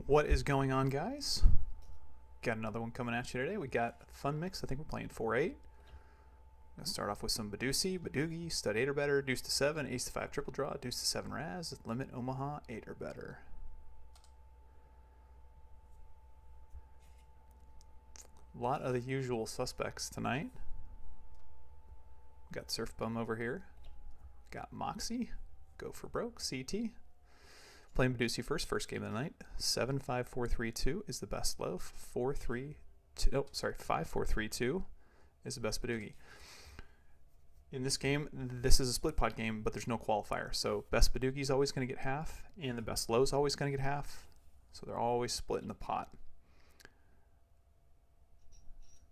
What is going on, guys? Got another one coming at you today. We got a fun mix. I think we're playing 4-8. Gonna start off with some Badusi, Badoogie, stud 8 or better, deuce to 7, ace to 5 triple draw, deuce to 7 Raz, limit Omaha 8 or better. A lot of the usual suspects tonight. We got Surf Bum over here. Got Moxie, Go for Broke, CT. Playing Badusi first game of the night. 7-5-4-3-2 is the best low. 5-4-3-2 is the best Badoogie. In this game, this is a split pot game, but there's no qualifier. So best Badoogie is always going to get half, and the best low is always going to get half. So they're always split in the pot.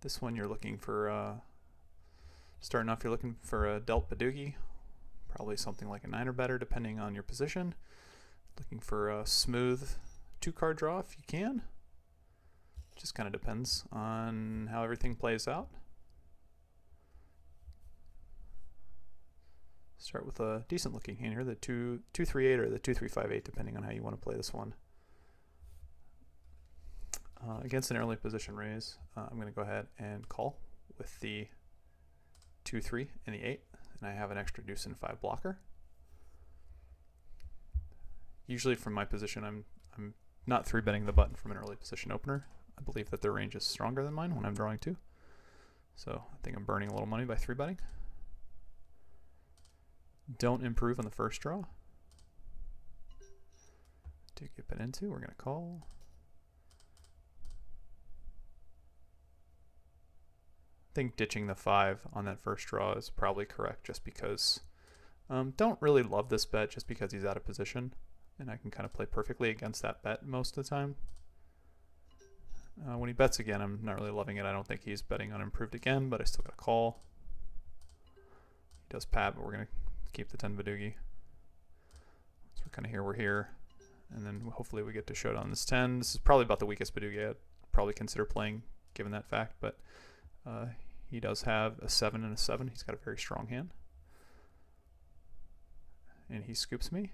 This one you're looking for, starting off, you're looking for a dealt Badoogie. Probably something like a 9 or better, depending on your position. Looking for a smooth 2-card draw if you can. Just kind of depends on how everything plays out. Start with a decent looking hand here, the 2-3-8 or the 2-3-5-8, depending on how you want to play this one. Against an early position raise, I'm going to go ahead and call with the 2-3 and the 8, and I have an extra deuce and 5 blocker. Usually from my position, I'm not 3-betting the button from an early position opener. I believe that their range is stronger than mine when I'm drawing 2. So I think I'm burning a little money by 3-betting. Don't improve on the first draw. To get bet into, we're going to call. I think ditching the 5 on that first draw is probably correct, just because don't really love this bet just because he's out of position, and I can kind of play perfectly against that bet most of the time. When he bets again, I'm not really loving it. I don't think he's betting unimproved again, but I still got a call. He does pad, but we're going to keep the 10 Badoogie. So we're kind of here, we're here. And then hopefully we get to showdown this 10. This is probably about the weakest Badoogie I'd probably consider playing, given that fact, but he does have a 7 and a 7. He's got a very strong hand. And he scoops me.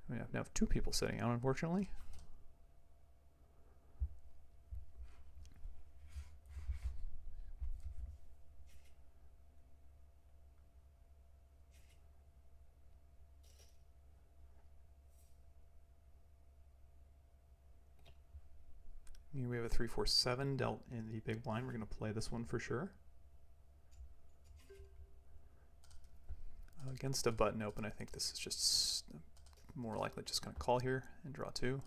We now have 2 people sitting out, unfortunately. We have a 3-4-7 dealt in the big blind. We're going to play this one for sure. Against a button open, I think this is just more likely just going to call here and draw 2.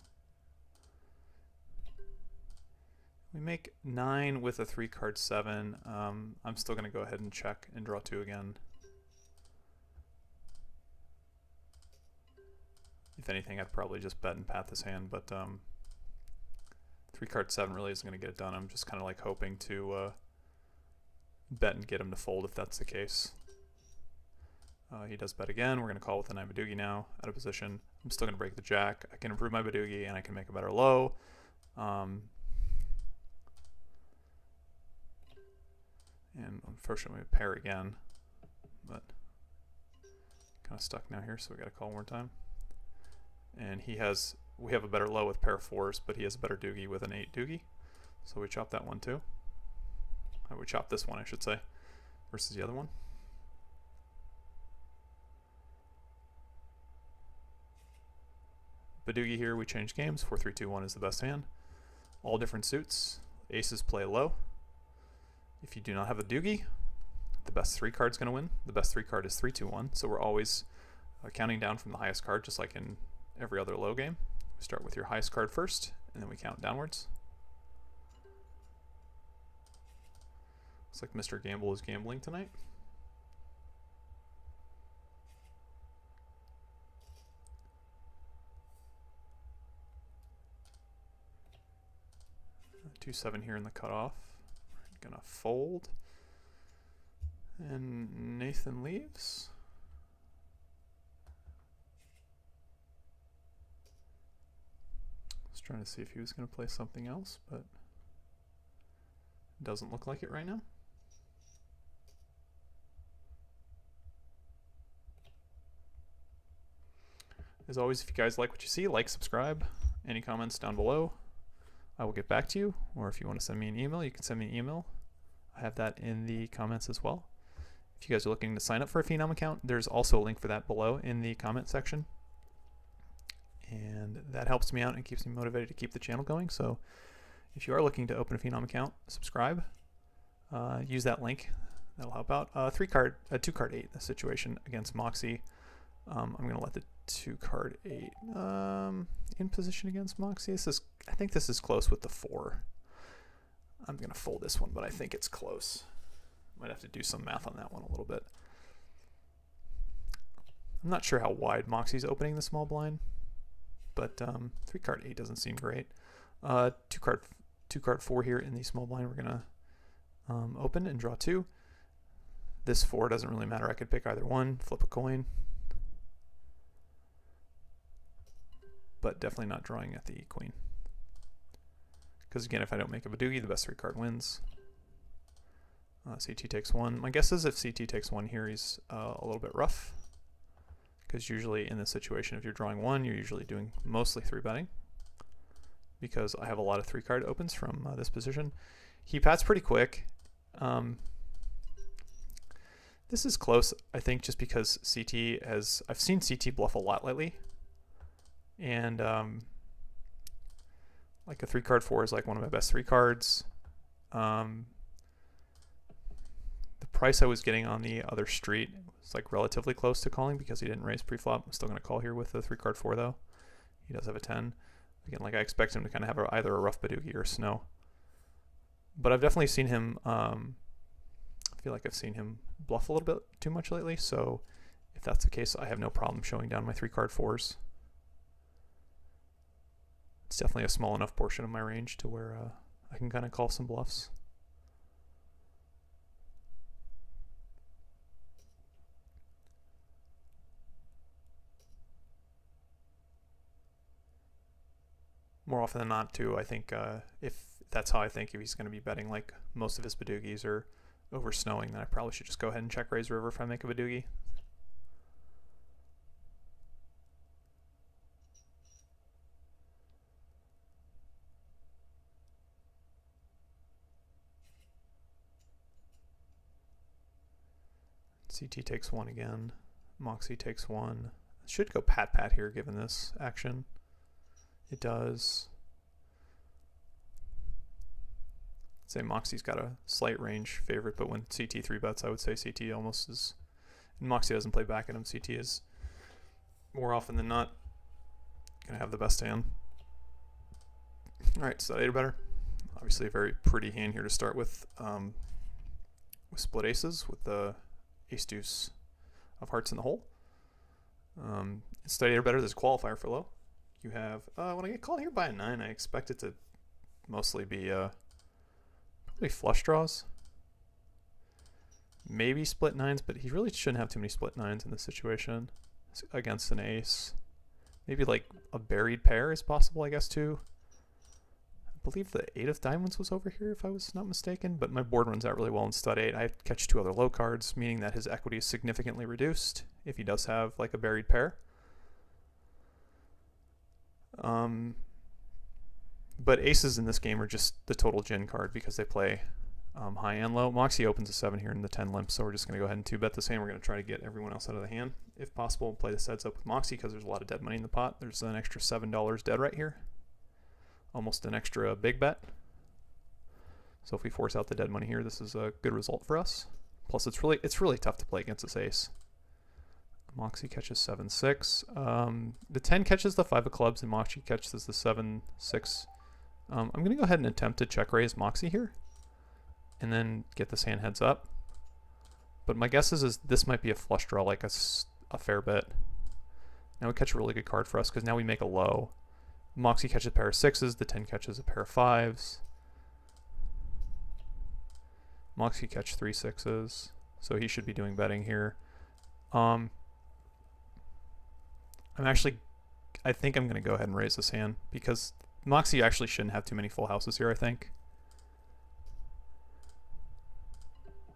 We make 9 with a 3-card 7. I'm still going to go ahead and check and draw 2 again. If anything, I'd probably just bet and pat this hand, but 3-card 7 really isn't going to get it done. I'm just kind of like hoping to bet and get him to fold if that's the case. He does bet again. We're going to call with the 9 Badoogie now, out of position. I'm still going to break the jack. I can improve my Badoogie, and I can make a better low. And unfortunately, we pair again. But kind of stuck now here, so we got to call one more time. And we have a better low with pair 4s, but he has a better Doogie with an 8 Doogie. So we chop that one too. We chop this one, I should say, versus the other one. Badoogie here, we change games. 4-3-2-1 is the best hand. All different suits. Aces play low. If you do not have a Doogie, the best 3 card's going to win. The best 3 card is 3-2-1. So we're always counting down from the highest card, just like in every other low game. We start with your highest card first, and then we count downwards. Looks like Mr. Gamble is gambling tonight. Two 7 here in the cutoff. We're gonna fold, and Nathan leaves. I was trying to see if he was gonna play something else, but it doesn't look like it right now. As always, if you guys like what you see, like, subscribe. any comments down below. I will get back to you, or if you want to send me an email, you can send me an email. I have that in the comments as well. If you guys are looking to sign up for a Phenom account, there's also a link for that below in the comment section. And that helps me out and keeps me motivated to keep the channel going. So if you are looking to open a Phenom account, subscribe. Use that link. That'll help out. A 2-card 8 situation against Moxie. I'm going to let the 2-card 8 in position against Moxie. I think this is close with the 4. I'm going to fold this one, but I think it's close. Might have to do some math on that one a little bit. I'm not sure how wide Moxie's opening the small blind, but 3-card 8 doesn't seem great. 2-card 4 here in the small blind. We're going to open and draw 2. This 4 doesn't really matter. I could pick either one, flip a coin. But definitely not drawing at the queen. Because again, if I don't make a Badoogie, the best 3-card wins. CT takes 1. My guess is if CT takes 1 here, he's a little bit rough. Because usually in this situation, if you're drawing 1, you're usually doing mostly 3-betting. Because I have a lot of 3-card opens from this position. He pats pretty quick. This is close, I think, just because CT has... I've seen CT bluff a lot lately. And like a 3-card 4 is like one of my best 3 cards. The price I was getting on the other street was like relatively close to calling because he didn't raise pre-flop. I'm still going to call here with the 3-card 4 though. He does have a 10. Again, like I expect him to kind of have either a rough Badoogie or snow. But I've definitely seen him, I feel like I've seen him bluff a little bit too much lately. So if that's the case, I have no problem showing down my 3-card 4s. It's definitely a small enough portion of my range to where I can kind of call some bluffs. More often than not, too, I think if that's how I think if he's going to be betting like most of his Badoogies or over snowing, then I probably should just go ahead and check raise river if I make a Badoogie. CT takes 1 again. Moxie takes 1. Should go pat here given this action. It does. I'd say Moxie's got a slight range favorite, but when CT 3-bets, I would say CT almost is. And Moxie doesn't play back at him. CT is more often than not going to have the best hand. Alright, so that 8 or better. Obviously a very pretty hand here to start with split aces with the ace deuce of hearts in the hole. Instead 8 or better, there's a qualifier for low. You have, when I get called here by a 9, I expect it to mostly be probably flush draws. Maybe split 9s, but he really shouldn't have too many split 9s in this situation against an ace. Maybe like a buried pair is possible, I guess, too. I believe the 8 of diamonds was over here, if I was not mistaken, but my board runs out really well in stud 8. I catch 2 other low cards, meaning that his equity is significantly reduced if he does have like a buried pair. But aces in this game are just the total gin card because they play high and low. Moxie opens a 7 here in the 10 limp, so we're just going to go ahead and 2-bet this hand. We're going to try to get everyone else out of the hand if possible. Play the heads up with Moxie because there's a lot of dead money in the pot. There's an extra $7 dead right here. Almost an extra big bet. So if we force out the dead money here, this is a good result for us. Plus it's really tough to play against this ace. Moxie catches 7-6. The 10 catches the 5 of clubs and Moxie catches the 7-6. I'm going to go ahead and attempt to check raise Moxie here and then get this hand heads up. But my guess is this might be a flush draw, like a fair bit. Now we catch a really good card for us because now we make a low. Moxie catches a pair of 6s, the 10 catches a pair of 5s. Moxie catch 3 6s, so he should be doing betting here. I think I'm going to go ahead and raise this hand because Moxie actually shouldn't have too many full houses here, I think.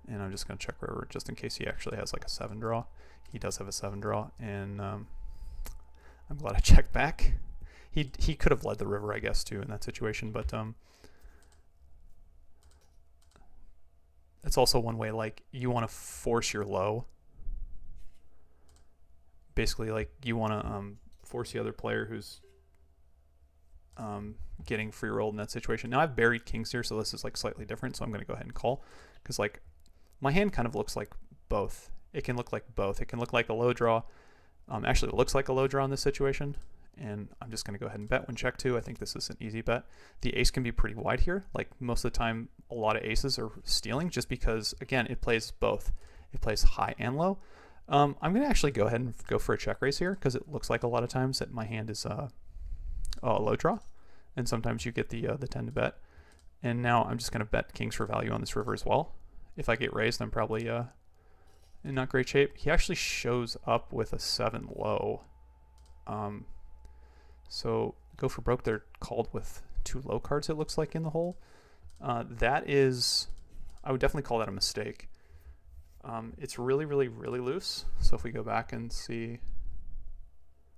And I'm just going to check river just in case he actually has like a 7 draw. He does have a 7 draw, and I'm glad I checked back. He could have led the river, I guess, too, in that situation, but it's also one way, like, you want to force your low. Basically, like, you want to force the other player who's getting free rolled in that situation. Now I've buried kings here, so this is like slightly different, so I'm going to go ahead and call, because like my hand kind of looks like both. It can look like both. It can look like a low draw. Actually, it looks like a low draw in this situation, and I'm just going to go ahead and bet when check 2. I think this is an easy bet. The ace can be pretty wide here. Like, most of the time, a lot of aces are stealing, just because, again, it plays both. It plays high and low. I'm going to actually go ahead and go for a check raise here, because it looks like a lot of times that my hand is a low draw, and sometimes you get the 10 to bet. And now I'm just going to bet kings for value on this river as well. If I get raised, I'm probably in not great shape. He actually shows up with a 7 low. So go for broke. They're called with 2 low cards, it looks like, in the hole. That is, I would definitely call that a mistake. It's really, really, really loose. So if we go back and see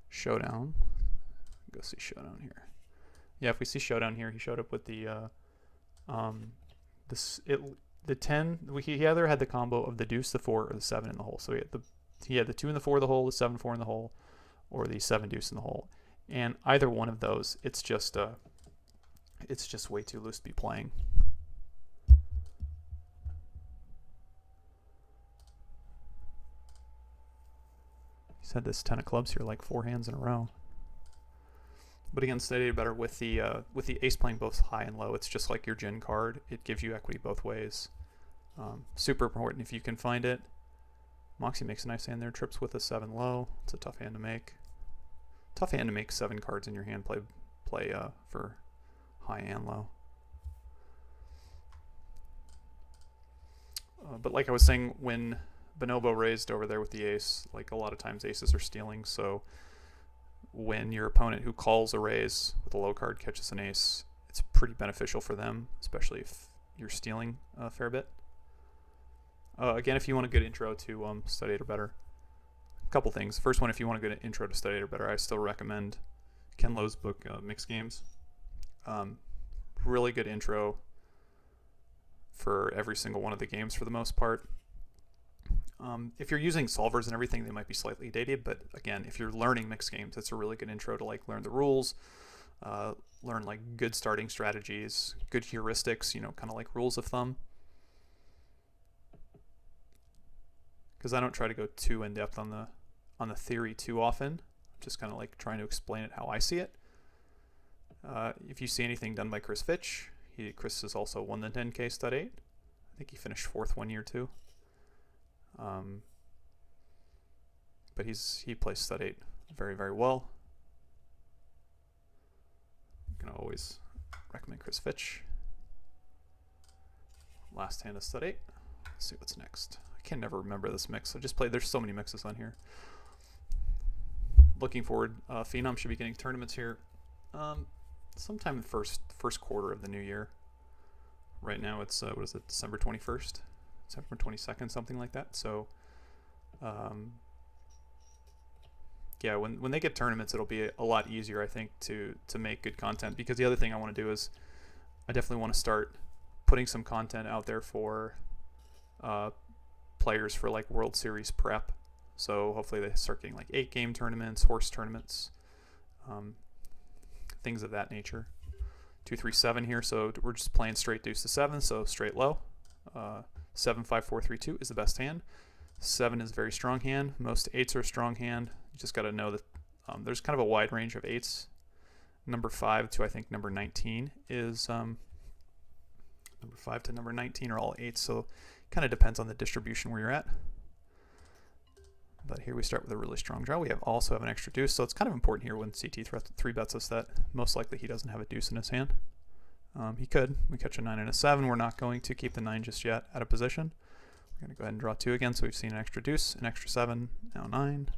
showdown, go see showdown here. Yeah, if we see showdown here, he showed up with the 10. He either had the combo of the deuce, the 4, or the 7 in the hole. So he had the 2 and the 4 in the hole, the 7, 4 in the hole, or the 7 deuce in the hole. And either one of those, it's just way too loose to be playing. He's had this 10 of clubs here like 4 hands in a row. But again, study better with the ace playing both high and low. It's just like your gin card. It gives you equity both ways. Super important if you can find it. Moxie makes a nice hand there. Trips with a 7 low. It's a tough hand to make. Tough hand to make 7 cards in your hand play for high and low. But like I was saying, when Bonobo raised over there with the ace, like, a lot of times aces are stealing, so when your opponent who calls a raise with a low card catches an ace, it's pretty beneficial for them, especially if you're stealing a fair bit. Again, if you want a good intro to Study It or Better, a couple things. First one, if you want a good intro to Study It or Better, I still recommend Ken Lowe's book, Mixed Games. Really good intro for every single one of the games for the most part. If you're using solvers and everything, they might be slightly dated, but again, if you're learning mixed games, it's a really good intro to like learn the rules, learn like good starting strategies, good heuristics, kind of like rules of thumb. Because I don't try to go too in depth on the theory too often, just kind of like trying to explain it how I see it. If you see anything done by Chris Fitch, Chris has also won the 10K Stud 8. I think he finished 4th one year too. But he plays Stud 8 very, very well. I'm going to always recommend Chris Fitch. Last hand of Stud 8. Let's see what's next. I can never remember this mix. There's so many mixes on here. Looking forward, Phenom should be getting tournaments here sometime in the first quarter of the new year. Right now it's, what is it, December 21st? December 22nd, something like that. So, yeah, when they get tournaments, it'll be a lot easier, I think, to make good content. Because the other thing I want to do is I definitely want to start putting some content out there for players for like World Series prep. So hopefully they start getting like 8-game tournaments, horse tournaments, things of that nature. 2, 3, 7 here. So we're just playing straight deuce to 7, so straight low. 7, 5, 4, 3, 2 is the best hand. 7 is a very strong hand. Most 8s are a strong hand. You just got to know that there's kind of a wide range of 8s. Number 5 to I think number 19 is number 5 to number 19 are all 8s. So it kind of depends on the distribution where you're at. But here we start with a really strong draw. We also have an extra deuce, so it's kind of important here when CT 3 bets us that most likely he doesn't have a deuce in his hand. He could. We catch a 9 and a 7. We're not going to keep the 9 just yet out of position. We're going to go ahead and draw 2 again. So we've seen an extra deuce, an extra 7, now 9.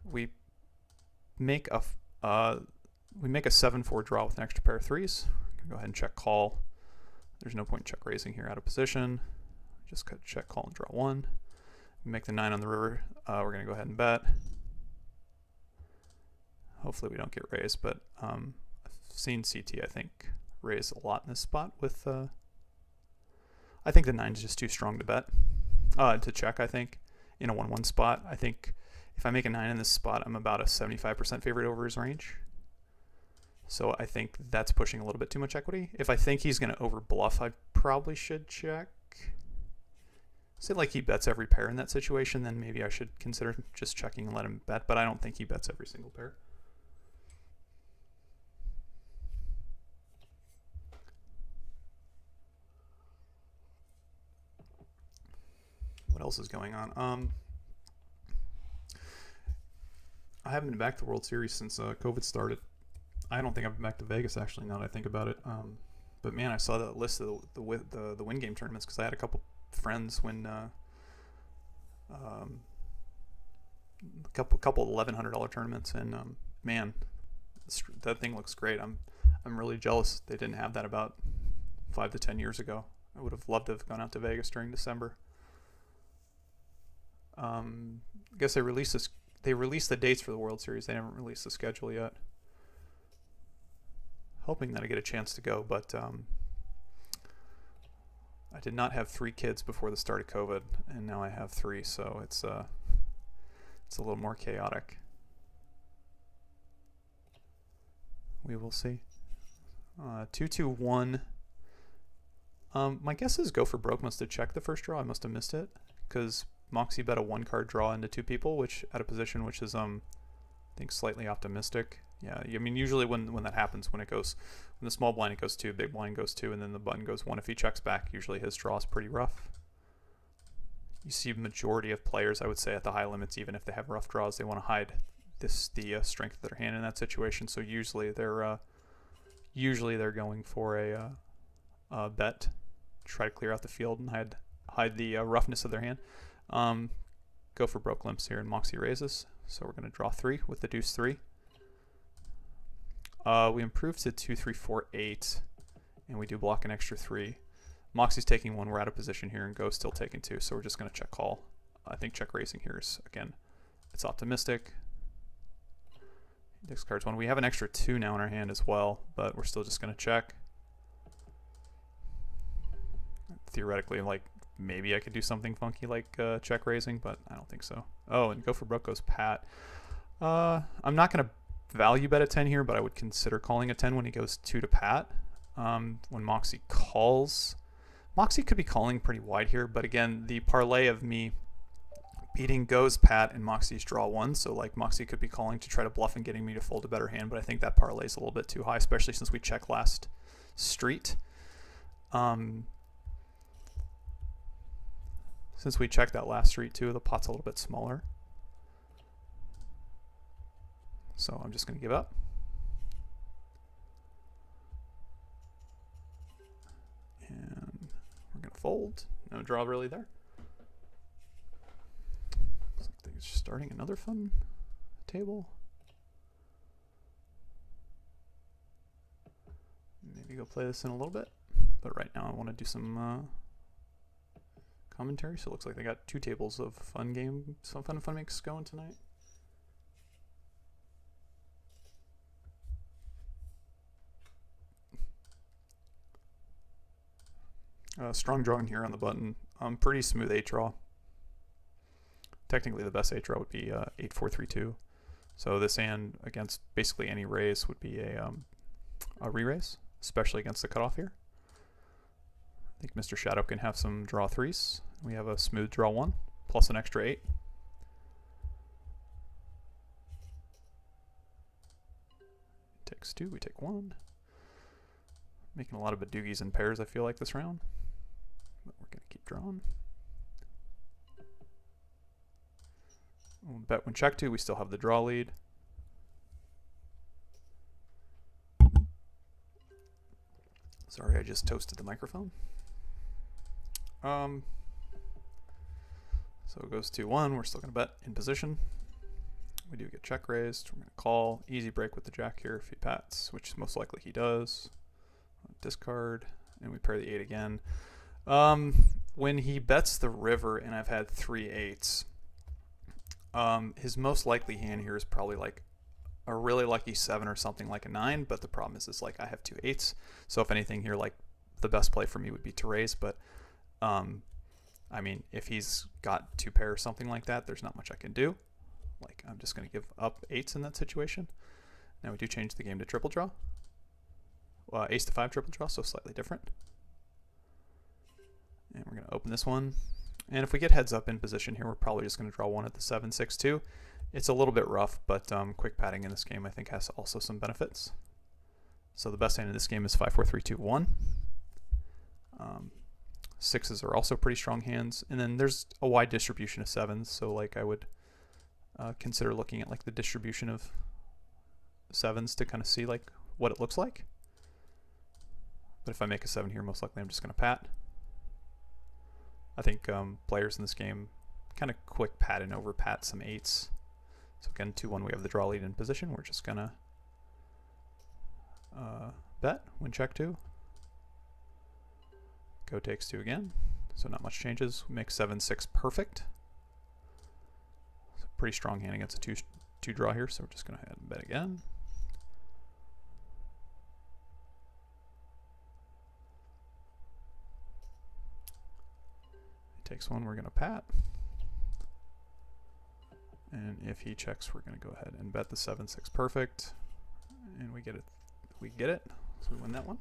We make a 7-4 draw with an extra pair of 3s. Go ahead and check call. There's no point in check raising here out of position. Just check call and draw 1. We make the 9 on the river. We're going to go ahead and bet. Hopefully we don't get raised, but I've seen CT, I think, raise a lot in this spot with... I think the 9 is just too strong to bet. To check, I think, in a 1-1 spot. I think if I make a 9 in this spot, I'm about a 75% favorite over his range. So I think that's pushing a little bit too much equity. If I think he's going to over bluff, I probably should check. Say like he bets every pair in that situation, then maybe I should consider just checking and let him bet, but I don't think he bets every single pair. What else is going on? I haven't been back to the World Series since COVID started. I don't think I've been back to Vegas, actually, now that I think about it. But man, I saw that list of the win game tournaments because I had a couple friends win a couple $1,100 tournaments, and man, that thing looks great. I'm really jealous they didn't have that about 5 to 10 years ago. I would have loved to have gone out to Vegas during December. I guess they released this. They released the dates for the World Series. They haven't released the schedule yet. Hoping that I get a chance to go, but I did not have 3 kids before the start of COVID, and now I have 3, so it's a little more chaotic. We will see. 2-2-1. My guess is Go for Broke must have checked the first draw. I must have missed it because Moxie bet a 1-card draw into 2 people, which at a position which is I think slightly optimistic. Yeah, I mean usually when that happens, when the small blind it goes 2, big blind goes 2, and then the button goes 1. If he checks back, usually his draw is pretty rough. You see majority of players, I would say, at the high limits, even if they have rough draws, they want to hide the strength of their hand in that situation. So usually they're going for a bet, try to clear out the field and hide the roughness of their hand. Go for Broke limps here, and Moxie raises. So we're going to draw 3 with the deuce 3. We improve to 2, 3, 4, 8, and we do block an extra 3. Moxie's taking 1. We're out of position here, and Go's still taking 2, so we're just going to check call. I think check raising here is, again, it's optimistic. He discards 1. We have an extra 2 now in our hand as well, but we're still just going to check. Theoretically, like, maybe I could do something funky like check raising, but I don't think so. Oh, and Go for Broke goes Pat. I'm not going to value bet a 10 here, but I would consider calling a 10 when he goes 2 to Pat. When Moxie calls, Moxie could be calling pretty wide here, but again, the parlay of me beating Go's Pat and Moxie's draw 1, so like Moxie could be calling to try to bluff and getting me to fold a better hand, but I think that parlay is a little bit too high, especially since we check last street. Since we checked that last street too, the pot's a little bit smaller. So I'm just going to give up. And we're going to fold. No draw really there. Looks like they're starting another fun table. Maybe go play this in a little bit. But right now I want to do some commentary. So it looks like they got 2 tables of fun game, some fun mix going tonight. Strong drawing here on the button. Pretty smooth 8 draw. Technically the best 8 draw would be 8-4-3-2. So this hand against basically any raise would be a re-raise, especially against the cutoff here. I think Mr. Shadow can have some draw 3s. We have a smooth draw 1 plus an extra 8. Takes 2, we take 1. Making a lot of badoogies and pairs, I feel like, this round. But we're going to keep drawing. We'll bet when check 2, we still have the draw lead. Sorry, I just toasted the microphone. So it goes 2-1. We're still going to bet in position. We do get check raised. We're going to call. Easy break with the jack here if he pats, which most likely he does. Discard, and we pair the 8 again. When he bets the river and I've had 3 8s, his most likely hand here is probably like a really lucky 7 or something like a 9, but the problem is like I have 2 8s. So if anything here, like the best play for me would be to raise, but I mean, if he's got 2 pair or something like that, there's not much I can do. Like, I'm just going to give up 8s in that situation. Now we do change the game to triple draw. Ace to 5 triple draw, so slightly different. And we're going to open this one. And if we get heads up in position here, we're probably just going to draw one at the 7-6-2. It's a little bit rough, but quick padding in this game I think has also some benefits. So the best hand in this game is 5-4-3-2-1. Sixes are also pretty strong hands, and then there's a wide distribution of 7s, so like I would consider looking at like the distribution of 7s to kind of see like what it looks like. But if I make a 7 here, most likely I'm just going to pat. I think players in this game kind of quick pat and over pat some 8s. So again, 2-1, we have the draw lead in position. We're just going to bet, win check 2. Go takes 2 again, so not much changes. We make 7-6 perfect. It's a pretty strong hand against a 2 draw here, so we're just going to head and bet again. He takes 1, we're going to pat. And if he checks, we're going to go ahead and bet the 7-6 perfect. And we get it. We get it, so we win that one.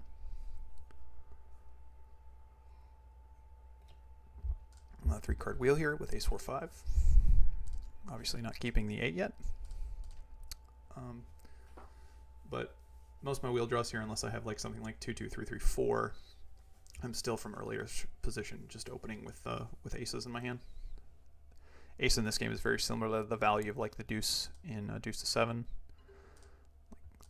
3-card wheel here with ace 4-5. Obviously not keeping the 8 yet. But most of my wheel draws here, unless I have like something like 2-2, 3-3, 4, I'm still from earlier position, just opening with aces in my hand. Ace in this game is very similar to the value of like the deuce in deuce to 7.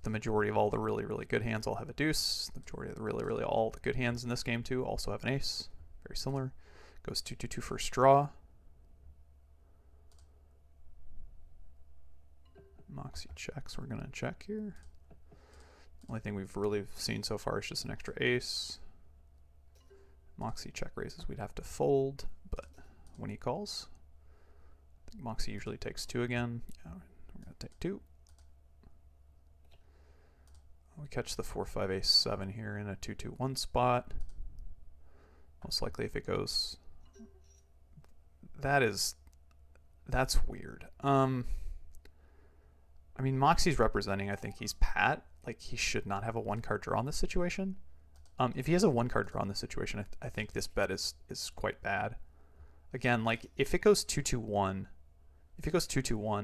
The majority of all the really, really good hands all have a deuce. The majority of the really all the good hands in this game too also have an ace. Very similar. Goes 2-2-2 for straw. Moxie checks. We're going to check here. The only thing we've really seen so far is just an extra ace. Moxie check raises. We'd have to fold, but when he calls, I think Moxie usually takes 2 again. Yeah, we're going to take 2. We catch the 4-5 ace 7 here in a 2-2-1 spot. Most likely if it goes... That's weird. I mean, Moxie's representing, I think he's pat. Like, he should not have a 1-card draw in this situation. If he has a 1-card draw in this situation, I think this bet is quite bad. Again, like, if it goes 2-2-1,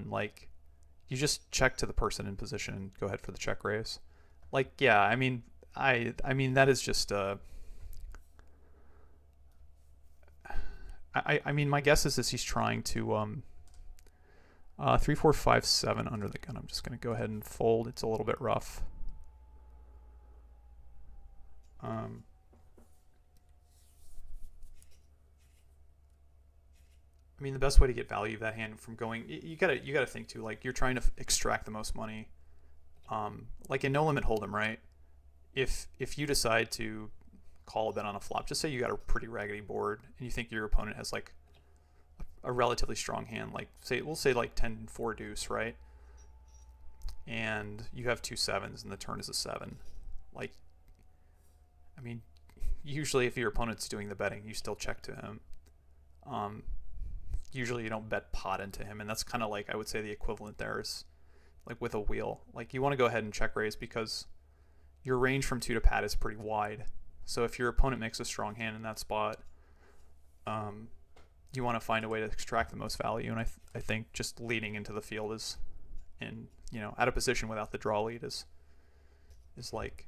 like, you just check to the person in position and go ahead for the check raise. Like, yeah, I mean, that is just I mean, my guess is he's trying to 3, 4, 5, 7 under the gun. I'm just going to go ahead and fold. It's a little bit rough. I mean, the best way to get value of that hand from going, you gotta think too. Like, you're trying to extract the most money. Like in no limit hold'em, right? If you decide to call a bet on a flop, just say you got a pretty raggedy board and you think your opponent has like a relatively strong hand, like we'll say like 10-4 deuce, right? And you have 2 7s and the turn is a 7. Like, I mean, usually if your opponent's doing the betting, you still check to him. Usually you don't bet pot into him, and that's kind of like, I would say the equivalent there is like with a wheel. Like, you want to go ahead and check raise because your range from 2 to pat is pretty wide. So if your opponent makes a strong hand in that spot, you want to find a way to extract the most value. And I think just leading into the field is, in, you know, at a position without the draw lead is like,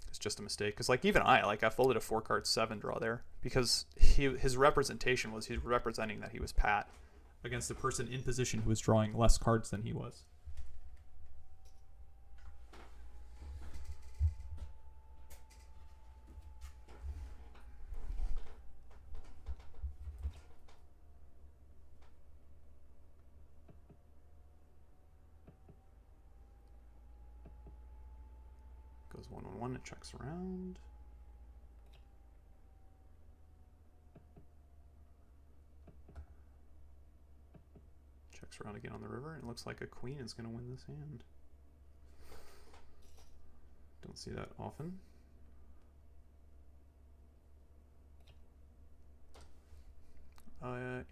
it's just a mistake. Because like even I folded a 4-card 7 draw there because his representation was he's representing that he was pat against a person in position who was drawing less cards than he was. Goes 1-1-1, it checks around. Checks around again on the river, and it looks like a queen is going to win this hand. Don't see that often.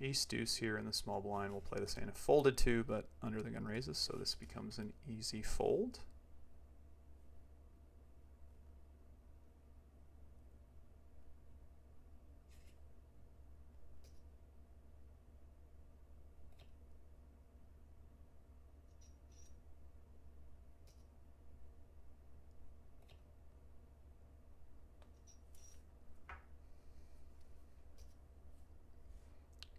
Ace deuce here in the small blind. We'll play this hand if folded to, but under the gun raises, so this becomes an easy fold.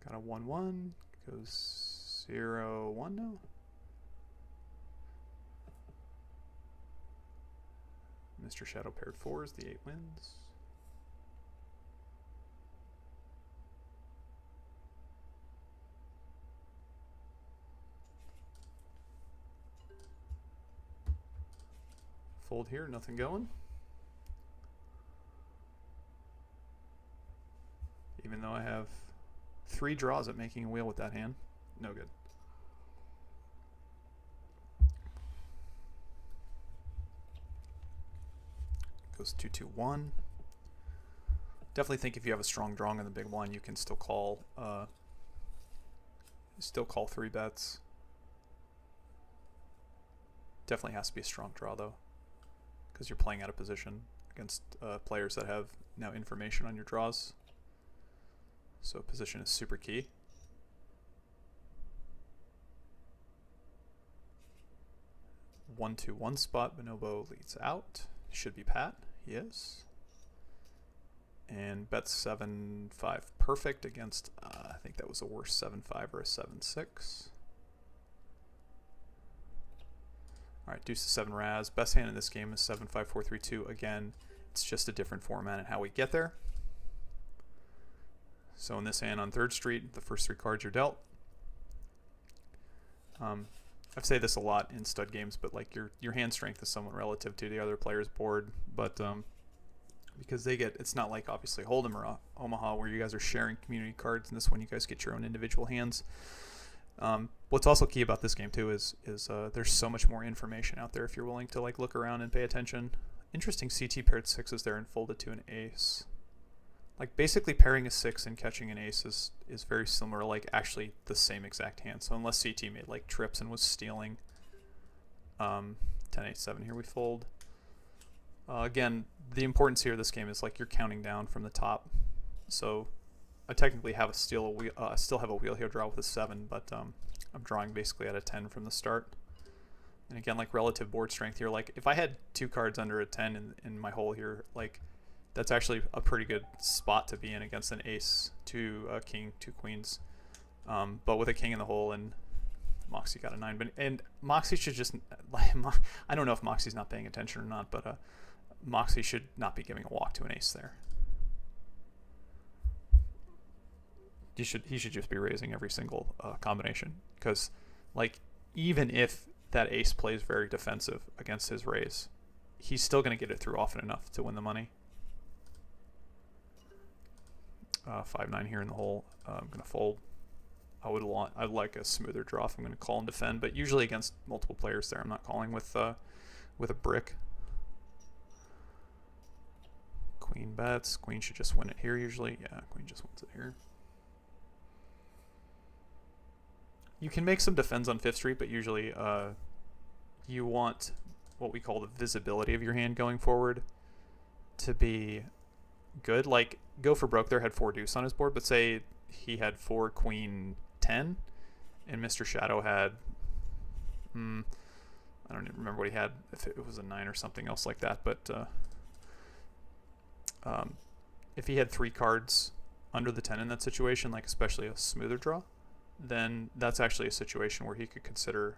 Got a 1-1, goes 0-1 now. Mr. Shadow paired 4s, the 8 wins. Fold here, nothing going. Even though I have 3 draws at making a wheel with that hand. No good. Goes 2-2-1. Definitely think if you have a strong drawing in the big one, you can still call 3 bets. Definitely has to be a strong draw though, because you're playing out of position against players that have now information on your draws. So position is super key. One, 2-1 spot. Bonobo leads out. Should be Pat. He is. And bets 7-5 perfect against, I think that was a worse 7-5 or a 7-6. Alright, deuce to 7 Raz. Best hand in this game is 7-5-4-3-2. Again, it's just a different format and how we get there. So in this hand on 3rd Street, the first 3 cards are dealt. I've said this a lot in stud games, but like your hand strength is somewhat relative to the other player's board. But because it's not like obviously Hold'em or Omaha where you guys are sharing community cards. In this one, you guys get your own individual hands. What's also key about this game too is there's so much more information out there if you're willing to like look around and pay attention. Interesting CT paired 6s there and folded to an ace. Like basically pairing a 6 and catching an ace is very similar, like actually the same exact hand. So unless CT made like trips and was stealing, 10-8-7 here we fold. Again, the importance here of this game is like you're counting down from the top. So I technically have still have a wheel here draw with a 7, but I'm drawing basically at a 10 from the start. And again, like relative board strength here, like if I had 2 cards under a 10 in my hole here, like that's actually a pretty good spot to be in against an ace, 2 king, 2 queens. But with a king in the hole and Moxie got a 9. And Moxie should just, like, I don't know if Moxie's not paying attention or not, but Moxie should not be giving a walk to an ace there. He should just be raising every single combination, because like even if that ace plays very defensive against his raise, he's still going to get it through often enough to win the money. 5-9 here in the hole. I'm going to fold. I'd like a smoother draw if I'm going to call and defend, but usually against multiple players there, I'm not calling with a brick. Queen bets. Queen should just win it here usually. Yeah, queen just wins it here. You can make some defends on 5th Street, but usually you want what we call the visibility of your hand going forward to be good. Like Go for Broke there had 4 deuce on his board, but say he had 4 queen 10 and Mr. Shadow had I don't even remember what he had, if it was a 9 or something else like that, but if he had 3 cards under the 10 in that situation, like especially a smoother draw, then that's actually a situation where he could consider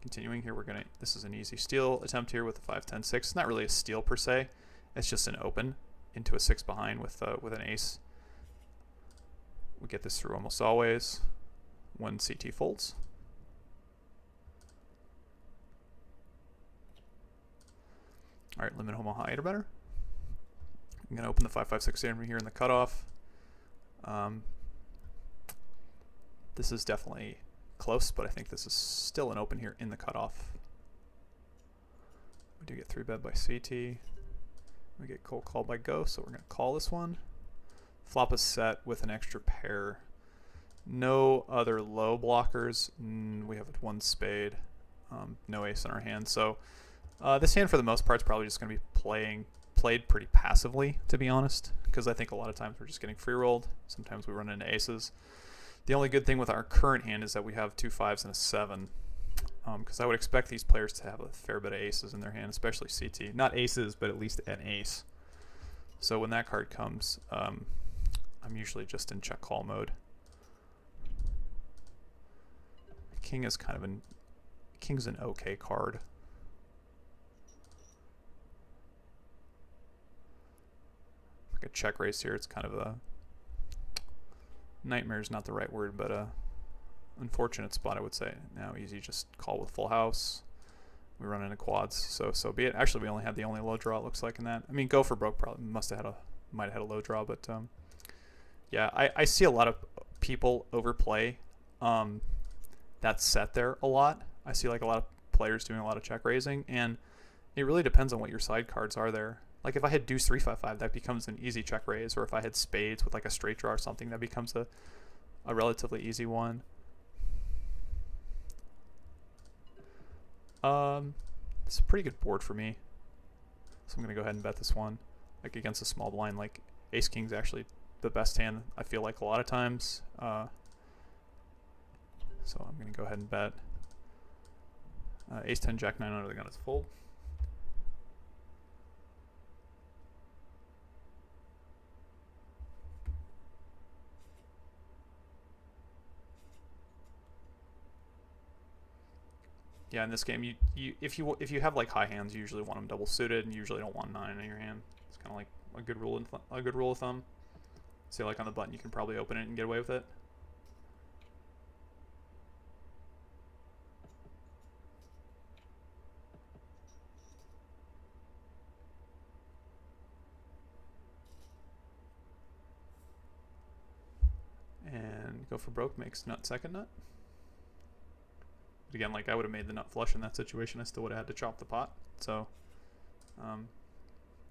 continuing here. This is an easy steal attempt here with a 5-10-6. It's not really a steal per se, it's just an open into a 6 behind with an ace. We get this through almost always when CT folds. All right, limit Omaha 8 or better. I'm going to open the 5-5-6 hammer here in the cutoff. This is definitely close, but I think this is still an open here in the cutoff. We do get 3-bet by CT. We get cold called by Go, so we're going to call this one. Flop a set with an extra pair. No other low blockers. We have one spade. No ace in our hand. So this hand, for the most part, is probably just going to be played pretty passively, to be honest, because I think a lot of times we're just getting free rolled. Sometimes we run into aces. The only good thing with our current hand is that we have 2 5s and a 7, because I would expect these players to have a fair bit of aces in their hand, especially CT. Not aces, but at least an ace. So when that card comes, I'm usually just in check call mode. King is kind of King's an okay card. Like a check raise here, it's kind of a nightmare is not the right word, but a unfortunate spot, I would say. Now easy, just call with full house. We run into quads, so be it. Actually, we only had the only low draw, it looks like, in that. I mean, Go for Broke probably might have had a low draw, but yeah, I see a lot of people overplay that set there a lot. I see like a lot of players doing a lot of check raising, and it really depends on what your side cards are there. Like if I had deuce 3-5-5, that becomes an easy check raise, or if I had spades with like a straight draw or something, that becomes a relatively easy one. It's a pretty good board for me, so I'm gonna go ahead and bet this one. Like against a small blind, like ace king's actually the best hand, I feel like, a lot of times. So I'm gonna go ahead and bet. Ace 10 jack 9 under the gun is fold. Yeah, in this game, if you have like high hands, you usually want them double suited, and you usually don't want 9 in your hand. It's kind of like a good rule of thumb. Say like on the button, you can probably open it and get away with it. And Go for Broke makes nut second nut. But again, like I would have made the nut flush in that situation, I still would have had to chop the pot. So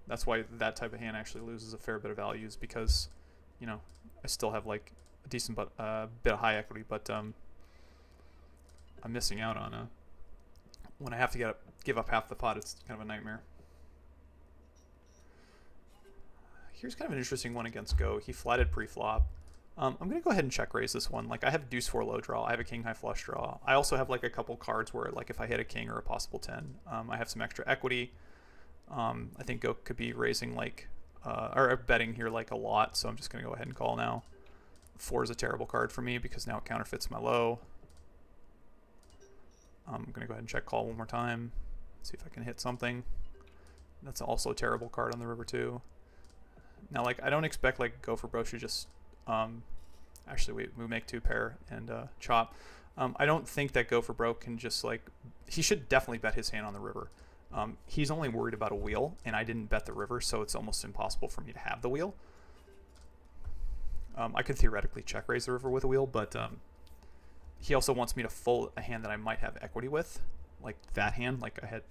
that's why that type of hand actually loses a fair bit of values, because, you know, I still have like a decent bit of high equity, but I'm missing out on when I have to give up half the pot. It's kind of a nightmare. Here's kind of an interesting one against Go. He flatted pre-flop. I'm going to go ahead and check raise this one. Like I have deuce 4 low draw. I have a king high flush draw. I also have like a couple cards where like if I hit a king or a possible 10, I have some extra equity. I think Go could be raising like, or betting here like a lot. So I'm just going to go ahead and call now. 4 is a terrible card for me because now it counterfeits my low. I'm going to go ahead and check call one more time. See if I can hit something. That's also a terrible card on the river too. Now, like, I don't expect like Go for Broke to just actually we make 2 pair and chop. I don't think that Go for Broke can just like, he should definitely bet his hand on the river. He's only worried about a wheel, and I didn't bet the river, so it's almost impossible for me to have the wheel. I could theoretically check raise the river with a wheel, but he also wants me to fold a hand that I might have equity with, like that hand. Like I had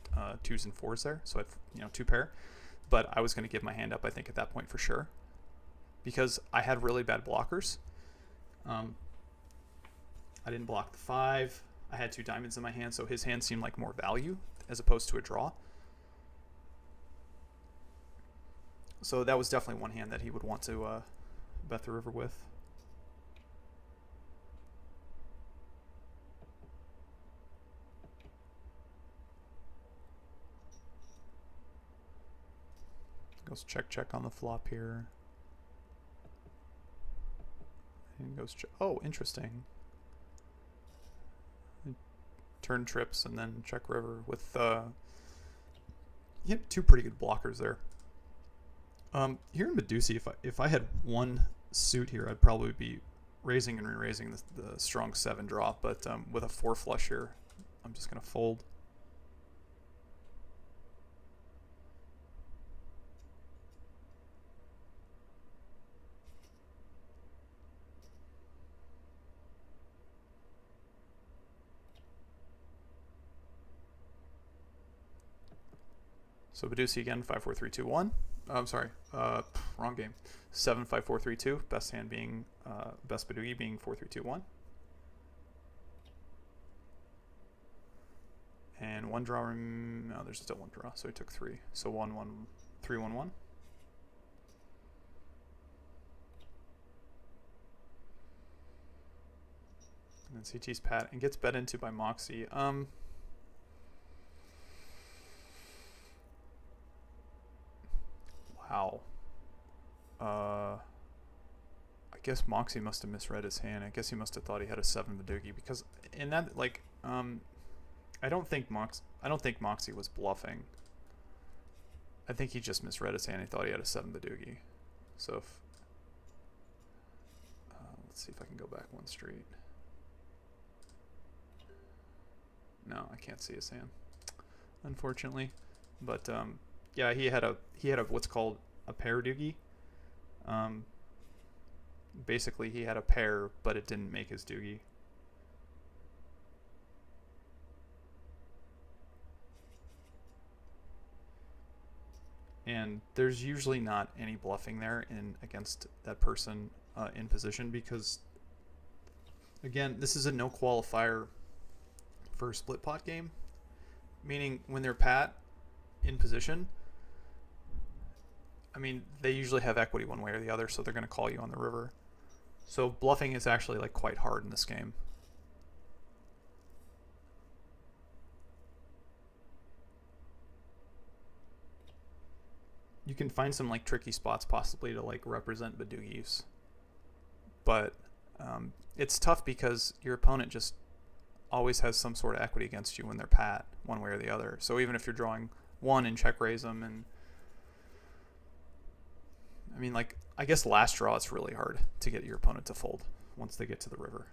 2s and 4s there, so I had 2 pair. But I was going to give my hand up, I think, at that point for sure, because I had really bad blockers. I didn't block the 5. I had 2 diamonds in my hand, so his hand seemed like more value as opposed to a draw. So that was definitely one hand that he would want to bet the river with. Goes check on the flop here. And goes oh, interesting. Turn trips and then check river with he had 2 pretty good blockers there. Here in Medusi, if I had one suit here, I'd probably be raising and re-raising the strong 7 draw, but with a 4 flush here, I'm just gonna fold. So Badusi again, 5, 4, 3, 2, 1. I'm sorry, wrong game. 7, 5, 4, 3, 2. Best hand being, best Badugi being 4, 3, 2, 1. And one draw, no, there's still one draw, so he took 3. So 1, 1, 3, 1, 1. And then CT's Pat and gets bet into by Moxie. Wow. I guess Moxie must have misread his hand. I guess he must have thought he had a 7 Badugi, because in that, like, I don't think Moxie was bluffing. I think he just misread his hand. He thought he had a 7 Badugi. So if, let's see if I can go back one street. No, I can't see his hand, unfortunately. But yeah, he had a what's called a pair doogie. Basically, he had a pair, but it didn't make his doogie. And there's usually not any bluffing there against that person in position, because, again, this is a no qualifier for a split pot game, meaning when they're pat in position, I mean, they usually have equity one way or the other, so they're going to call you on the river. So bluffing is actually like quite hard in this game. You can find some like tricky spots possibly to like represent Badugis, but it's tough because your opponent just always has some sort of equity against you when they're pat one way or the other. So even if you're drawing 1 and check raise them, and I mean, like, I guess last draw it's really hard to get your opponent to fold once they get to the river,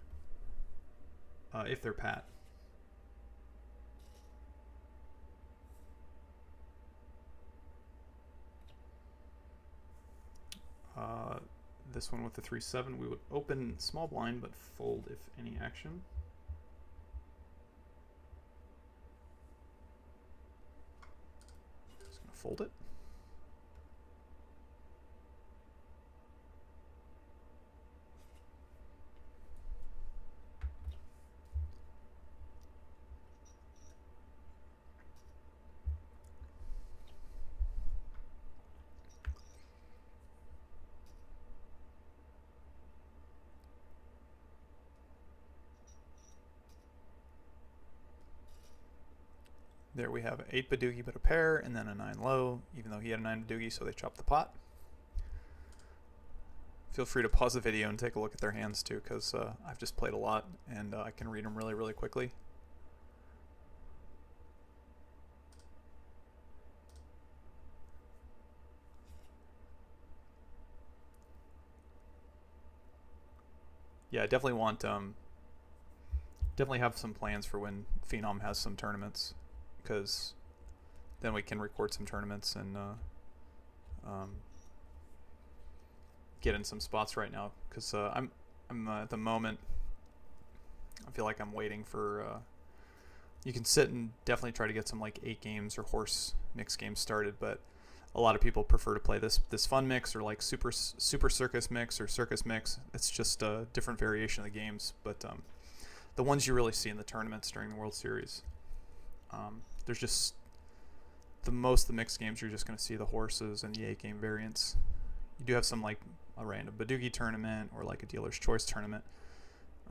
if they're pat. This one with the 3-7, we would open small blind but fold if any action. Just gonna fold it. There we have 8 Badugi but a pair, and then a 9 low, even though he had a 9 Badugi, so they chopped the pot. Feel free to pause the video and take a look at their hands too, because I've just played a lot, and I can read them really, really quickly. Yeah, I definitely want, definitely have some plans for when Phenom has some tournaments, because then we can record some tournaments and get in some spots right now, because I'm at the moment, I feel like I'm waiting for you can sit and definitely try to get some like 8 games or horse mix games started, but a lot of people prefer to play this fun mix or like super circus mix or circus mix. It's just a different variation of the games, but the ones you really see in the tournaments during the World Series, there's just the mixed games, you're just going to see the horses and the 8-game variants. You do have some like a random Badugi tournament or like a dealer's choice tournament,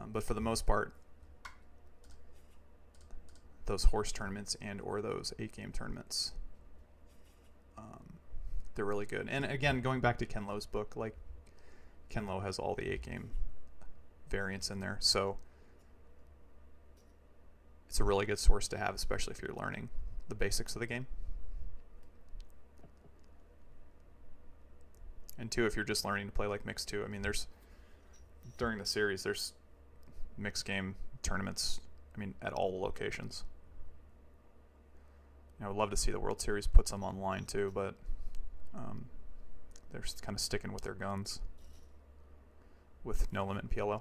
but for the most part, those horse tournaments and or those 8-game tournaments, they're really good. And again, going back to Ken Lowe's book, like, Ken Lowe has all the 8-game variants in there, so it's a really good source to have, especially if you're learning the basics of the game. And 2, if you're just learning to play like mixed 2, I mean, during the series, there's mixed game tournaments, I mean, at all the locations. I would love to see the World Series put some online too, but they're kind of sticking with their guns with No Limit and PLO.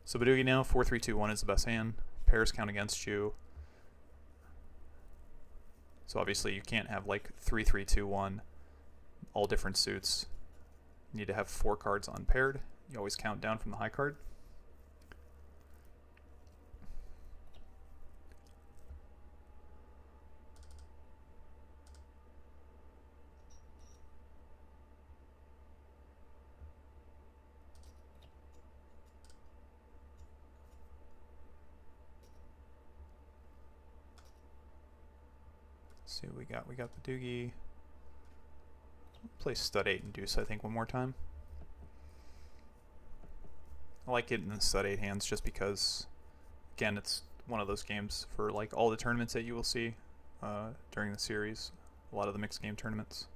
So Badugi now, 4-3-2-1 is the best hand. Pairs count against you. So obviously you can't have like 3-3-2-1, all different suits. You need to have 4 cards unpaired. You always count down from the high card. Let's see what we got. We got the Doogie. Play stud 8 and deuce, I think, one more time. I like getting the stud 8 hands just because, again, it's one of those games for like all the tournaments that you will see during the series. A lot of the mixed game tournaments.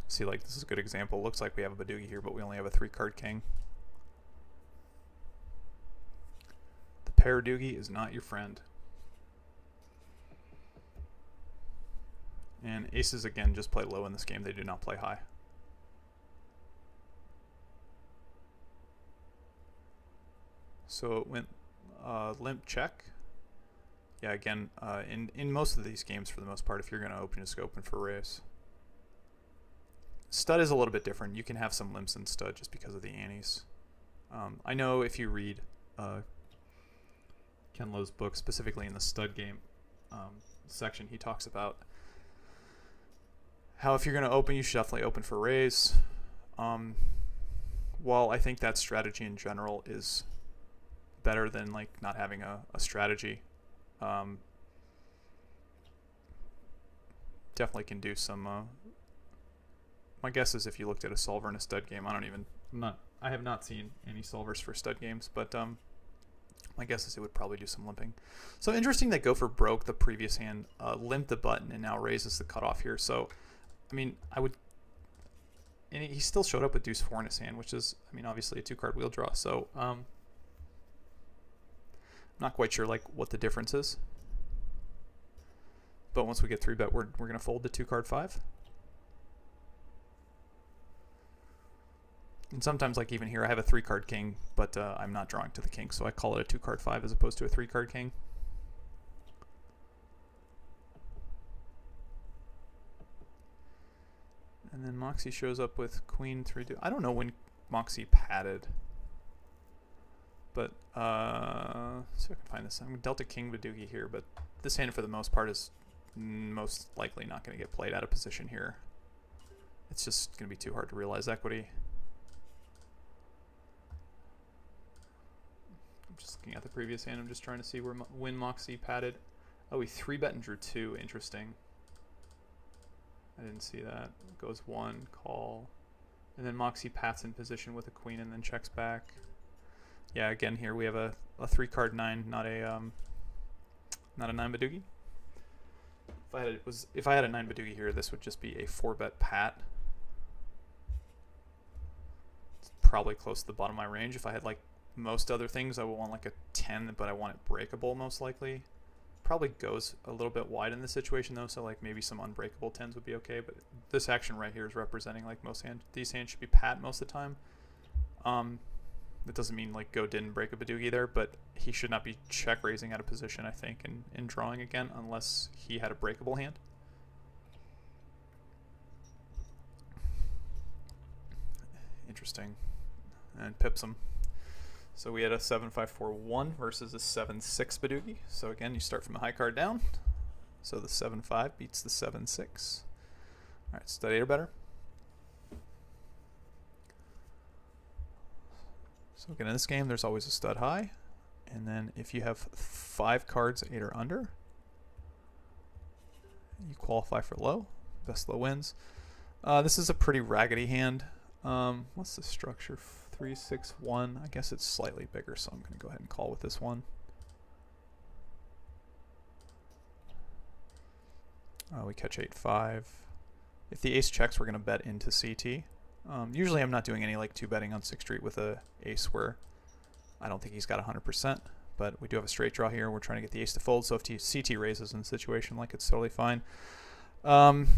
See, like, this is a good example. Looks like we have a Badoogie here, but we only have a 3-card king. The pair Doogie is not your friend. And aces, again, just play low in this game. They do not play high. So it went limp check. Yeah, again, in most of these games, for the most part, if you're going to open, just open for raise. Stud is a little bit different. You can have some limps in stud just because of the antes. I know if you read Ken Lowe's book, specifically in the stud game section, he talks about how if you're going to open, you should definitely open for raise. While I think that strategy in general is better than like not having a strategy, definitely can do some. My guess is if you looked at a solver in a stud game, I have not seen any solvers for stud games, but my guess is it would probably do some limping. So interesting that Gopher broke the previous hand, limped the button, and now raises the cutoff here. So, I mean, and he still showed up with deuce 4 in his hand, which is, I mean, obviously a 2-card wheel draw. So, I'm not quite sure like what the difference is. But once we get 3-bet, we're going to fold the 2-card 5. And sometimes, like even here, I have a 3-card king, but I'm not drawing to the king, so I call it a 2-card 5 as opposed to a 3-card king. And then Moxie shows up with queen 3. I don't know when Moxie padded, but see if I can find this. I'm Delta King Badoogie here, but this hand for the most part is most likely not going to get played out of position here. It's just going to be too hard to realize equity. I'm just looking at the previous hand. I'm just trying to see when Moxie padded. Oh, he 3-bet and drew 2. Interesting. I didn't see that. Goes 1, call. And then Moxie pats in position with a queen and then checks back. Yeah, again here we have a 3-card 9, not a 9 Badoogie. If I had a 9 Badoogie here, this would just be a 4-bet pat. It's probably close to the bottom of my range. If I had like most other things, I would want like a 10, but I want it breakable most likely. Probably goes a little bit wide in this situation though, so like maybe some unbreakable 10s would be okay, but this action right here is representing like most hands. These hands should be pat most of the time. That doesn't mean like Go didn't break a Badoogie there, but he should not be check raising out of position, I think, and drawing again unless he had a breakable hand. Interesting. And pips him. So we had a 7-5-4-1 versus a 7-6 Badoogie. So again, you start from the high card down. So the 7-5 beats the 7-6. All right, stud 8 or better. So again, in this game, there's always a stud high. And then if you have 5 cards 8 or under, you qualify for low. Best low wins. This is a pretty raggedy hand. What's the structure? 3-6-1. I guess it's slightly bigger, so I'm going to go ahead and call with this one. We catch 8-5. If the ace checks, we're going to bet into CT. Usually I'm not doing any like 2-betting on 6th Street with a ace where I don't think he's got 100%, but we do have a straight draw here. We're trying to get the ace to fold, so if CT raises in a situation like it's totally fine. I'm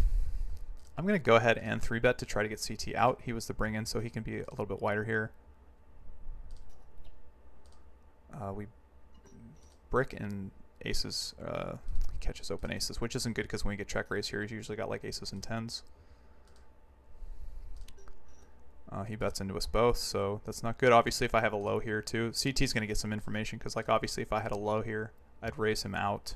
going to go ahead and 3-bet to try to get CT out. He was the bring-in, so he can be a little bit wider here. We brick and aces. He catches open aces, which isn't good because when we get check raise here, he's usually got like aces and tens. He bets into us both, so that's not good. Obviously, if I have a low here too, CT's going to get some information because, like, obviously, if I had a low here, I'd raise him out.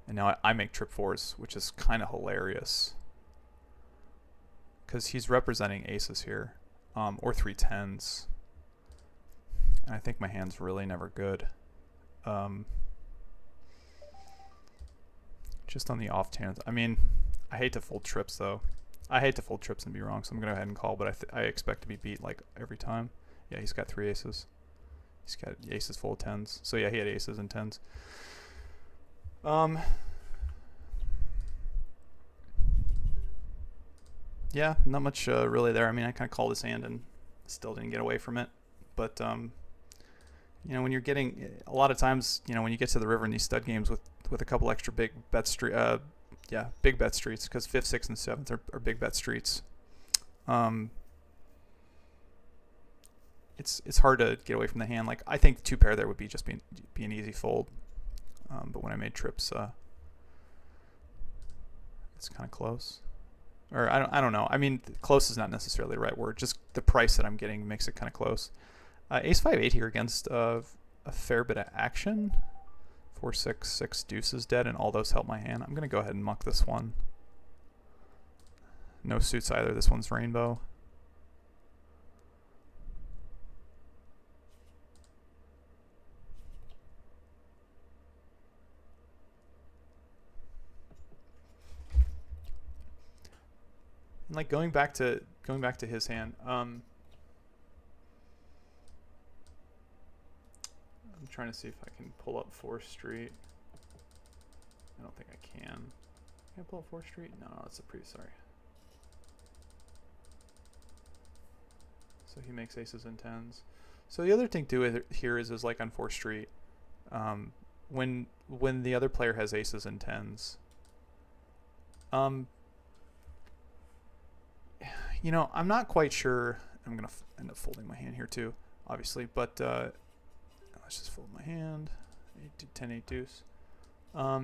And now I make trip fours, which is kind of hilarious because he's representing aces here, or 3 tens. And I think my hand's really never good. Just on the off chance. I mean, I hate to fold trips though. I hate to fold trips and be wrong, so I'm going to go ahead and call, but I expect to be beat like every time. Yeah, he's got 3 aces. He's got aces full of tens. So yeah, he had aces and tens. Yeah, not much really there. I mean, I kind of called his hand and still didn't get away from it. But, you know, when you're getting, a lot of times, you know, when you get to the river in these stud games with a couple extra big bet big bet streets, because 5th, 6th, and 7th are big bet streets. It's hard to get away from the hand. Like, I think 2 pair there would be just be an easy fold. But when I made trips, it's kind of close. Or I don't know. I mean, close is not necessarily the right word. Just the price that I'm getting makes it kind of close. Ace 5-8 here against a fair bit of action. 4-6, 6 deuces dead, and all those help my hand. I'm going to go ahead and muck this one. No suits either. This one's rainbow. And like going back to his hand. I'm trying to see if I can pull up 4th Street. I don't think I can. Can I pull up 4th Street? No, that's a pretty, sorry. So he makes aces and tens. So the other thing too here is like on 4th Street, when the other player has aces and tens, you know, I'm not quite sure. I'm gonna end up folding my hand here too, obviously, but let's just fold my hand. 10, 8 deuce. I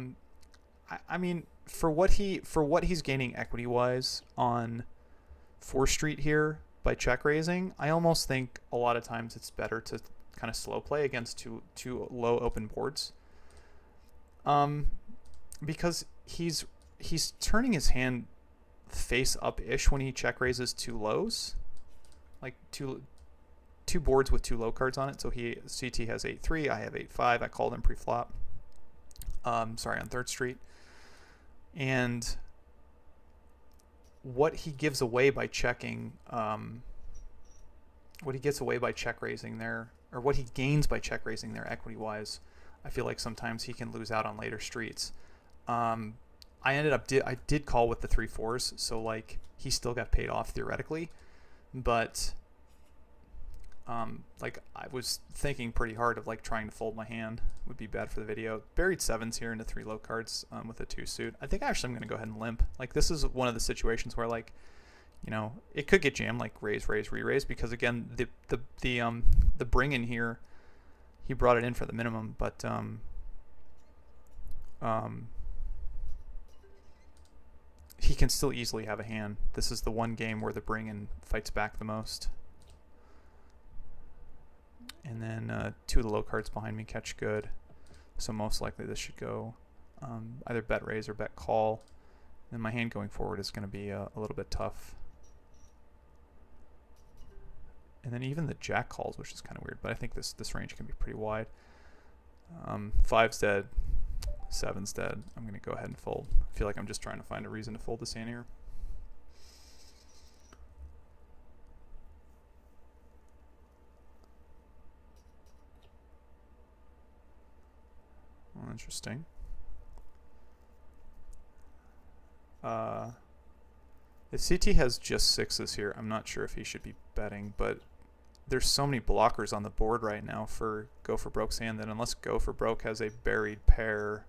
mean, for what he's gaining equity wise on 4th Street here by check raising, I almost think a lot of times it's better to kind of slow play against two low open boards. Because he's turning his hand face up ish when he check raises 2 lows, like two boards with 2 low cards on it. So CT has 8-3, I have 8-5. I called him pre-flop. Sorry, on 3rd Street. And what he gives away by checking, what he gets away by check raising there, or what he gains by check raising there equity wise, I feel like sometimes he can lose out on later streets. I did call with the 3-4s, so like he still got paid off theoretically, but like I was thinking pretty hard of like trying to fold my hand would be bad for the video. Buried 7s here into 3 low cards with a 2 suit. I think actually I'm gonna go ahead and limp. Like this is one of the situations where like, you know, it could get jammed like raise, re-raise, because again the bring in here, he brought it in for the minimum, but he can still easily have a hand. This is the one game where the bring-in fights back the most. And then 2 of the low cards behind me catch good. So most likely this should go either bet raise or bet call. And my hand going forward is going to be a little bit tough. And then even the jack calls, which is kind of weird, but I think this range can be pretty wide. 5's dead. 7's dead. I'm going to go ahead and fold. I feel like I'm just trying to find a reason to fold this hand here. Well, interesting. If CT has just 6s here, I'm not sure if he should be betting, but there's so many blockers on the board right now for Go for Broke's hand that unless Go for Broke has a buried pair,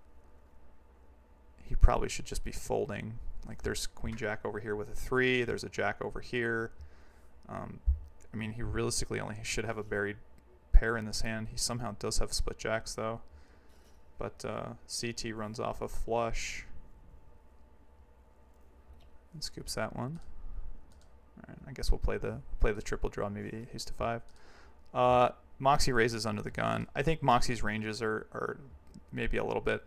he probably should just be folding. Like there's Queen Jack over here with a 3, there's a Jack over here. I mean, he realistically only should have a buried pair in this hand. He somehow does have split jacks though. But CT runs off a flush and scoops that one. All right, I guess we'll play the triple draw, maybe ace to 5. Moxie raises under the gun. I think Moxie's ranges are maybe a little bit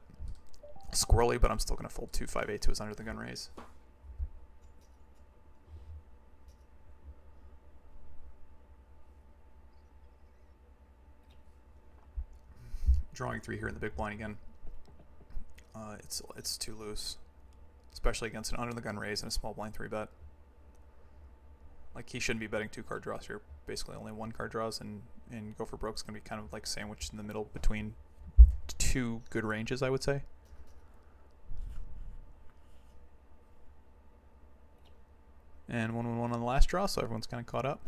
squirrely, but I'm still going to fold 2-5-8 to his under the gun raise. Drawing 3 here in the big blind again. It's too loose, especially against an under the gun raise and a small blind 3 bet. Like he shouldn't be betting 2 card draws here. Basically only 1 card draws, and Go for Broke's gonna be kind of like sandwiched in the middle between 2 good ranges, I would say. And 1-1-1 on the last draw, so everyone's kind of caught up.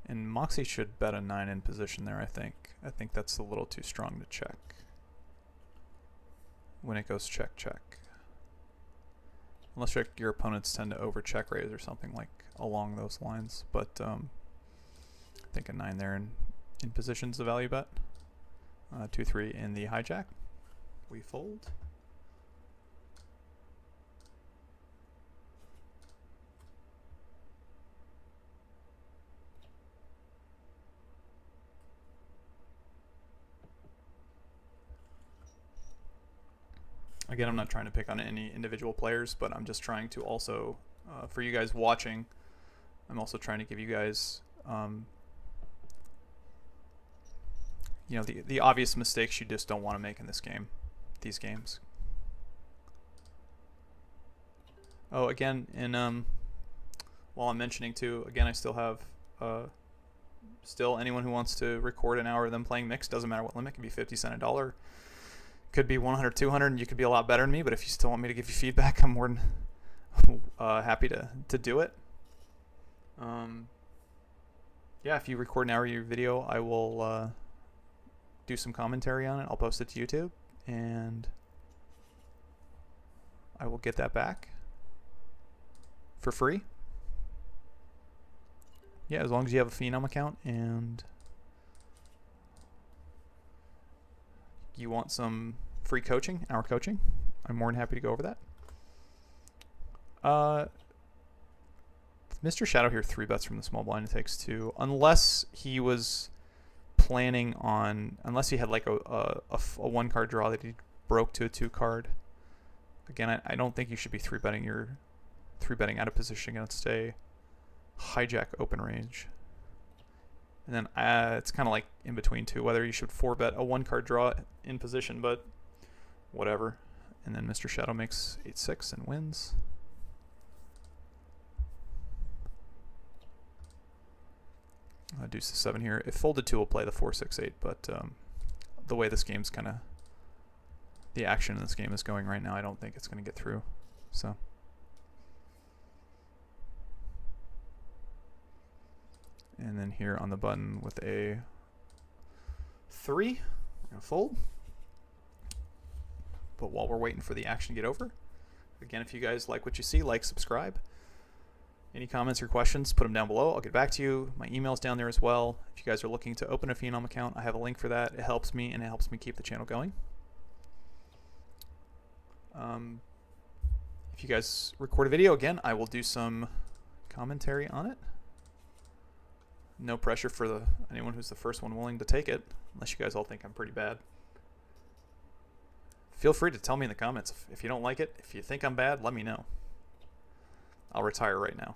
And Moxie should bet a 9 in position there, I think. I think that's a little too strong to check. When it goes check, check. Unless your opponents tend to over check raise or something like along those lines. But I think a 9 there in position's the value bet. 2-3 in the hijack. We fold. Again, I'm not trying to pick on any individual players, but I'm just trying to also, for you guys watching, I'm also trying to give you guys, you know, the obvious mistakes you just don't want to make in this game, these games. Oh, again, and while I'm mentioning too, again, I still have, still anyone who wants to record an hour of them playing mixed, doesn't matter what limit, it can be 50 cents, $1. Could be 100, 200, and you could be a lot better than me, but if you still want me to give you feedback, I'm more than happy to do it. Yeah, if you record an hour of your video, I will do some commentary on it. I'll post it to YouTube, and I will get that back for free. Yeah, as long as you have a Phenom account and you want some free coaching, hour coaching, I'm more than happy to go over that. Mr. Shadow here 3 bets from the small blind. It takes 2, unless he was planning on, unless he had like a 1 card draw that he broke to a 2 card. Again, I don't think you should be 3 betting out of position against a hijack open range. And then it's kind of like in between too, whether you should 4 bet a 1 card draw in position, but whatever. And then Mr. Shadow makes 8-6 and wins. Deuce to 7 here. If folded 2, will play the 4-6-8, but the way this game's kind of, the action in this game is going right now, I don't think it's going to get through. So. And then here on the button with a 3, we're going to fold. But while we're waiting for the action to get over, again, if you guys like what you see, like, subscribe. Any comments or questions, put them down below. I'll get back to you. My email's down there as well. If you guys are looking to open a Phenom account, I have a link for that. It helps me, and it helps me keep the channel going. If you guys record a video, again, I will do some commentary on it. No pressure for anyone who's the first one willing to take it, unless you guys all think I'm pretty bad. Feel free to tell me in the comments if you don't like it. If you think I'm bad, let me know. I'll retire right now.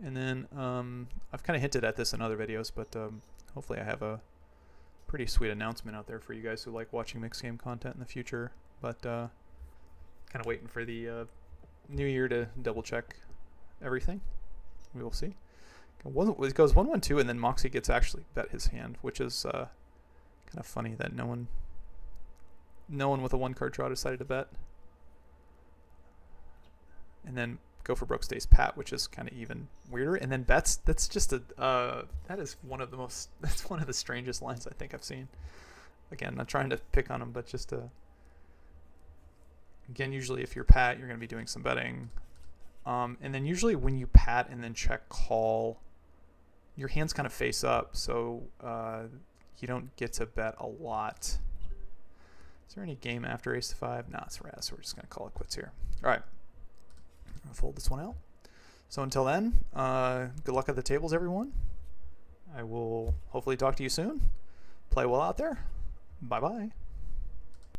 And then I've kind of hinted at this in other videos, but hopefully I have a pretty sweet announcement out there for you guys who like watching mixed game content in the future. But kind of waiting for the new year to double check everything. We will see. It goes 1-1-2, and then Moxie gets actually bet his hand, which is kind of funny that no one with a 1 card draw decided to bet. and then go for broke stays pat, which is kind of even weirder. And then bets, that's just a that is one of the most that's one of the strangest lines I think I've seen. Again, not trying to pick on them, but just again, usually if you're pat, you're going to be doing some betting. And then usually when you pat and then check call, your hands kind of face up, so you don't get to bet a lot. Is there any game after ace to 5? Nah, it's ras, so we're just going to call it quits here. All right, I'm going to fold this one out. So until then, good luck at the tables, everyone. I will hopefully talk to you soon. Play well out there. Bye-bye.